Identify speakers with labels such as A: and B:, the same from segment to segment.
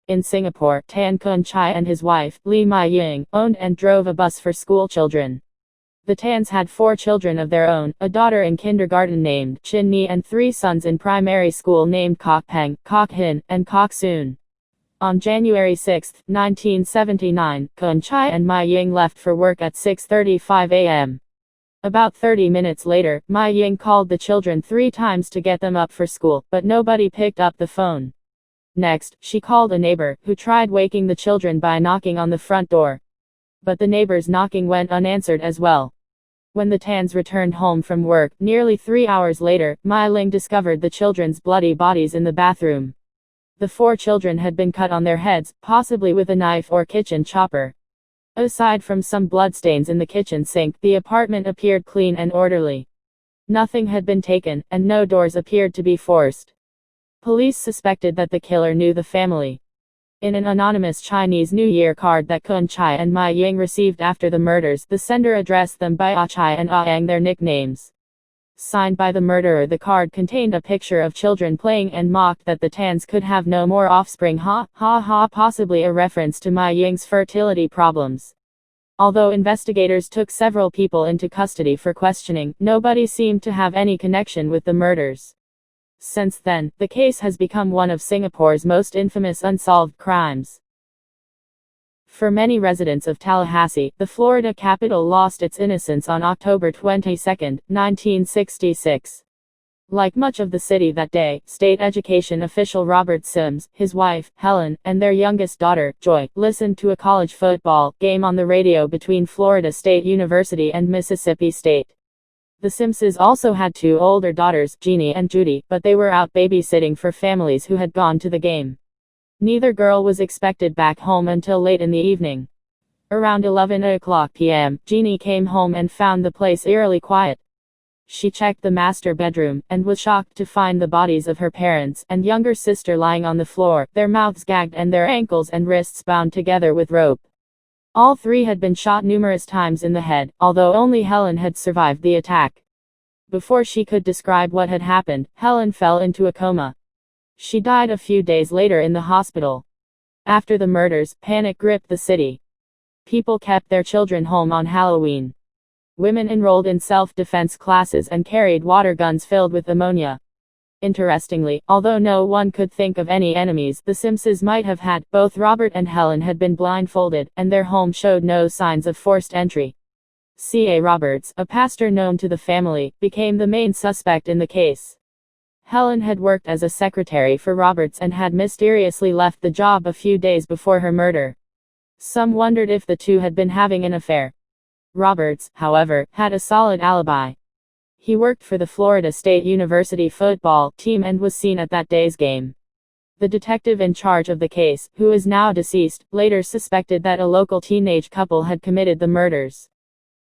A: In Singapore, Tan Kunchai and his wife, Lee Mai-ying, owned and drove a bus for school children. The Tans had 4 children of their own, a daughter in kindergarten named Chin Ni and 3 sons in primary school named Kok Peng, Kok Hin, and Kok Soon. On January 6, 1979, Kunchai and Mai-ying left for work at 6:35 a.m. About 30 minutes later, Mai-ying called the children 3 times to get them up for school, but nobody picked up the phone. Next, she called a neighbor, who tried waking the children by knocking on the front door. But the neighbor's knocking went unanswered as well. When the Tans returned home from work, nearly 3 hours later, Mai-ling discovered the children's bloody bodies in the bathroom. The 4 children had been cut on their heads, possibly with a knife or kitchen chopper. Aside from some bloodstains in the kitchen sink, the apartment appeared clean and orderly. Nothing had been taken, and no doors appeared to be forced. Police suspected that the killer knew the family. In an anonymous Chinese New Year card that Kunchai and Mai-ying received after the murders, the sender addressed them by Ah Chai and Ah Ang, their nicknames. Signed by the murderer, the card contained a picture of children playing and mocked that the Tans could have no more offspring, possibly a reference to Mai-ying's fertility problems. Although investigators took several people into custody for questioning, nobody seemed to have any connection with the murders. Since then, the case has become one of Singapore's most infamous unsolved crimes. For many residents of Tallahassee, the Florida capital lost its innocence on October 22, 1966. Like much of the city that day, state education official Robert Sims, his wife, Helen, and their youngest daughter, Joy, listened to a college football game on the radio between Florida State University and Mississippi State. The Simses also had 2 older daughters, Jeannie and Judy, but they were out babysitting for families who had gone to the game. Neither girl was expected back home until late in the evening. Around 11:00 p.m., Jeannie came home and found the place eerily quiet. She checked the master bedroom, and was shocked to find the bodies of her parents and younger sister lying on the floor, their mouths gagged and their ankles and wrists bound together with rope. All 3 had been shot numerous times in the head, although only Helen had survived the attack. Before she could describe what had happened, Helen fell into a coma. She died a few days later in the hospital. After the murders, panic gripped the city. People kept their children home on Halloween. Women enrolled in self-defense classes and carried water guns filled with ammonia. Interestingly, although no one could think of any enemies the Simses might have had, both Robert and Helen had been blindfolded, and their home showed no signs of forced entry. C.A. Roberts, a pastor known to the family, became the main suspect in the case. Helen had worked as a secretary for Roberts and had mysteriously left the job a few days before her murder. Some wondered if the two had been having an affair. Roberts, however, had a solid alibi. He worked for the Florida State University football team and was seen at that day's game. The detective in charge of the case, who is now deceased, later suspected that a local teenage couple had committed the murders.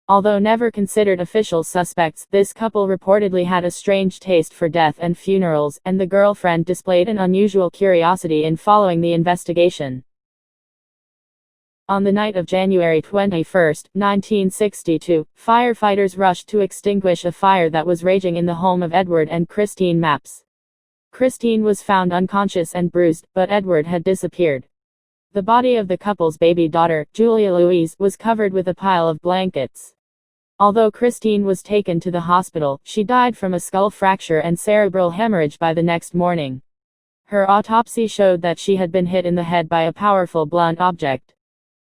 A: Although never considered official suspects, this couple reportedly had a strange taste for death and funerals, and the girlfriend displayed an unusual curiosity in following the investigation. On the night of January 21, 1962, firefighters rushed to extinguish a fire that was raging in the home of Edward and Christine Mapps. Christine was found unconscious and bruised, but Edward had disappeared. The body of the couple's baby daughter, Julia Louise, was covered with a pile of blankets. Although Christine was taken to the hospital, she died from a skull fracture and cerebral hemorrhage by the next morning. Her autopsy showed that she had been hit in the head by a powerful blunt object.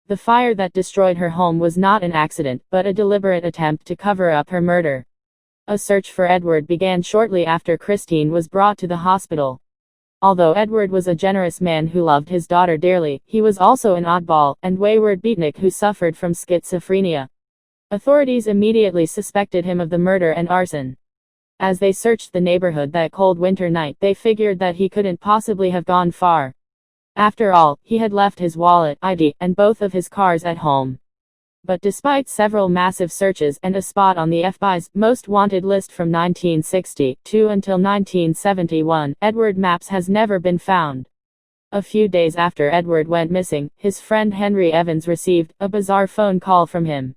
A: The fire that destroyed her home was not an accident, but a deliberate attempt to cover up her murder. A search for Edward began shortly after Christine was brought to the hospital. Although Edward was a generous man who loved his daughter dearly, he was also an oddball and wayward beatnik who suffered from schizophrenia. Authorities immediately suspected him of the murder and arson. As they searched the neighborhood that cold winter night, they figured that he couldn't possibly have gone far. After all, he had left his wallet, ID, and both of his cars at home. But despite several massive searches and a spot on the FBI's most wanted list from 1962 until 1971, Edward Mapps has never been found. A few days after Edward went missing, his friend Henry Evans received a bizarre phone call from him.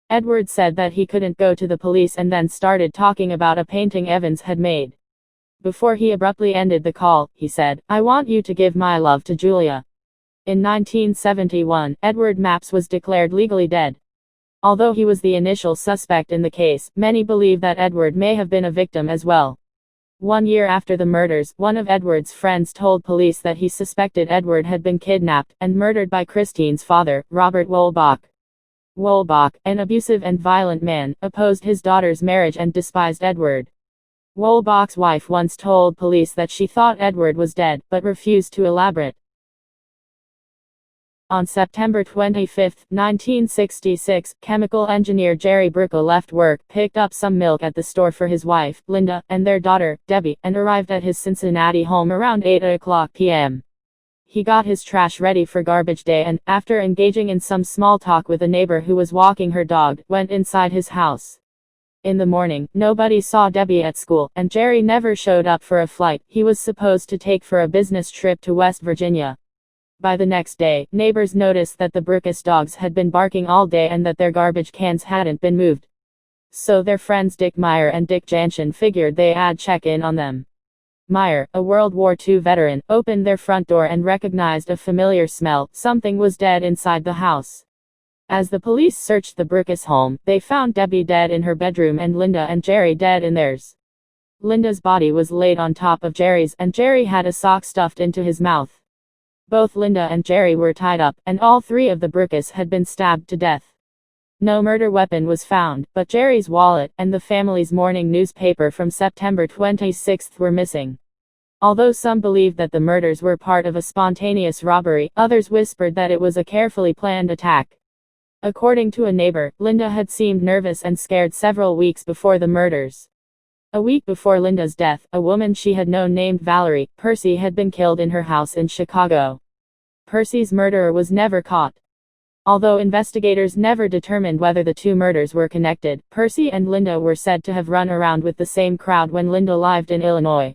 A: Edward said that he couldn't go to the police and then started talking about a painting Evans had made. Before he abruptly ended the call, he said, "I want you to give my love to Julia. In 1971, Edward Mapps was declared legally dead. Although he was the initial suspect in the case, many believe that Edward may have been a victim as well. 1 year after the murders, one of Edward's friends told police that he suspected Edward had been kidnapped and murdered by Christine's father, Robert Wolbach. Wolbach, an abusive and violent man, opposed his daughter's marriage and despised Edward. Wolbach's wife once told police that she thought Edward was dead, but refused to elaborate. On September 25, 1966, chemical engineer Jerry Brickel left work, picked up some milk at the store for his wife, Linda, and their daughter, Debbie, and arrived at his Cincinnati home around 8:00 p.m. He got his trash ready for garbage day and, after engaging in some small talk with a neighbor who was walking her dog, went inside his house. In the morning, nobody saw Debbie at school, and Jerry never showed up for a flight he was supposed to take for a business trip to West Virginia. By the next day, neighbors noticed that the Brickel dogs had been barking all day and that their garbage cans hadn't been moved. So their friends Dick Meyer and Dick Janschen figured they'd check in on them. Meyer, a World War II veteran, opened their front door and recognized a familiar smell. Something was dead inside the house. As the police searched the Brickel home, they found Debbie dead in her bedroom and Linda and Jerry dead in theirs. Linda's body was laid on top of Jerry's, and Jerry had a sock stuffed into his mouth. Both Linda and Jerry were tied up, and all three of the Brickels had been stabbed to death. No murder weapon was found, but Jerry's wallet and the family's morning newspaper from September 26 were missing. Although some believed that the murders were part of a spontaneous robbery, others whispered that it was a carefully planned attack. According to a neighbor, Linda had seemed nervous and scared several weeks before the murders. A week before Linda's death, a woman she had known named Valerie Percy had been killed in her house in Chicago. Percy's murderer was never caught. Although investigators never determined whether the two murders were connected, Percy and Linda were said to have run around with the same crowd when Linda lived in Illinois.